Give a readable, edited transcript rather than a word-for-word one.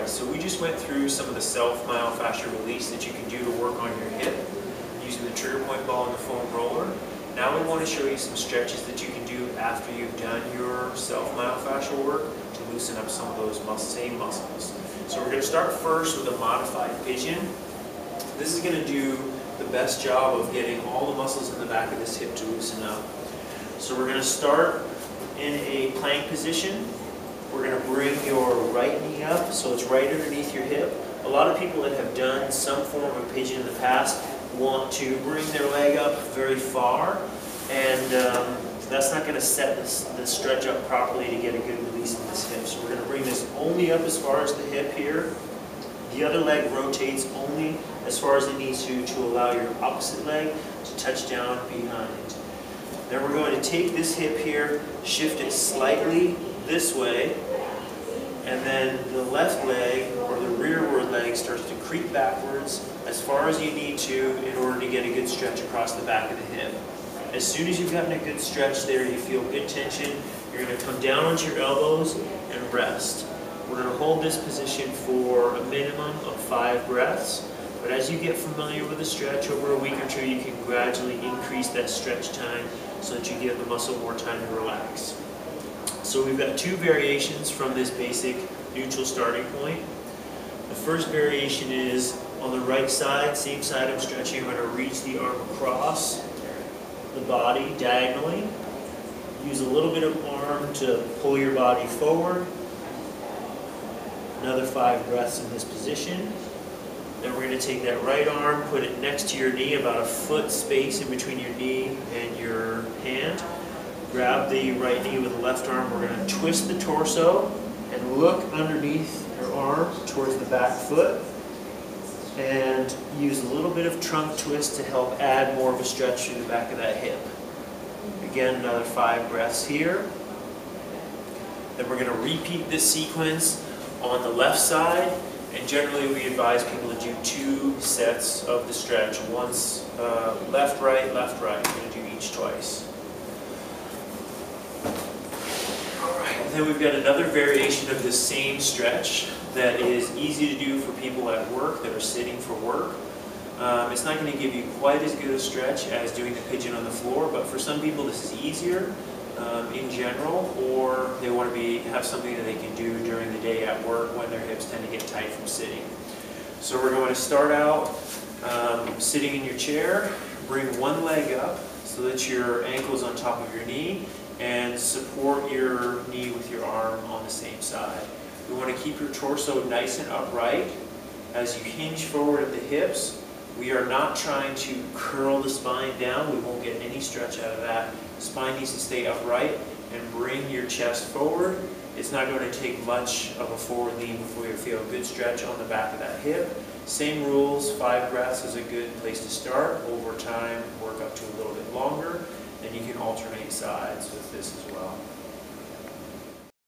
Alright, so we just went through some of the self-myofascial release that you can do to work on your hip using the trigger point ball and the foam roller. Now we want to show you some stretches that you can do after you've done your self-myofascial work to loosen up some of those same muscles. So we're going to start first with a modified pigeon. This is going to do the best job of getting all the muscles in the back of this hip to loosen up. So we're going to start in a plank position. We're going to bring your right knee up so it's right underneath your hip. A lot of people that have done some form of pigeon in the past want to bring their leg up very far, and that's not going to set the stretch up properly to get a good release in this hip. So we're going to bring this only up as far as the hip here. The other leg rotates only as far as it needs to allow your opposite leg to touch down behind. Then we're going to take this hip here, shift it slightly this way, and then the left leg, or the rearward leg, starts to creep backwards as far as you need to in order to get a good stretch across the back of the hip. As soon as you've gotten a good stretch there, you feel good tension, you're going to come down onto your elbows and rest. We're going to hold this position for a minimum of 5 breaths, but as you get familiar with the stretch over a week or two, you can gradually increase that stretch time so that you give the muscle more time to relax. So we've got 2 variations from this basic neutral starting point. The first variation is on the right side, same side I'm stretching. I'm going to reach the arm across the body diagonally. Use a little bit of arm to pull your body forward. Another 5 breaths in this position. Then we're going to take that right arm, put it next to your knee, about a foot space in between your knee and your hand. Grab the right knee with the left arm. We're going to twist the torso and look underneath your arm towards the back foot, and use a little bit of trunk twist to help add more of a stretch through the back of that hip. Again, another 5 breaths here. Then we're going to repeat this sequence on the left side, and generally we advise people to do 2 sets of the stretch. Once left, right, left, right. We're going to do each twice. Then we've got another variation of this same stretch that is easy to do for people at work that are sitting for work. It's not going to give you quite as good a stretch as doing the pigeon on the floor, but for some people this is easier in general, or they want to have something that they can do during the day at work when their hips tend to get tight from sitting. So we're going to start out sitting in your chair. Bring one leg up so that your ankle is on top of your knee, and support your knee with your arm on the same side. We want to keep your torso nice and upright. As you hinge forward at the hips, we are not trying to curl the spine down. We won't get any stretch out of that. The spine needs to stay upright, and bring your chest forward. It's not going to take much of a forward lean before you feel a good stretch on the back of that hip. Same rules, 5 breaths is a good place to start. Over time, work up to a little bit longer. And you can alternate sides with this as well.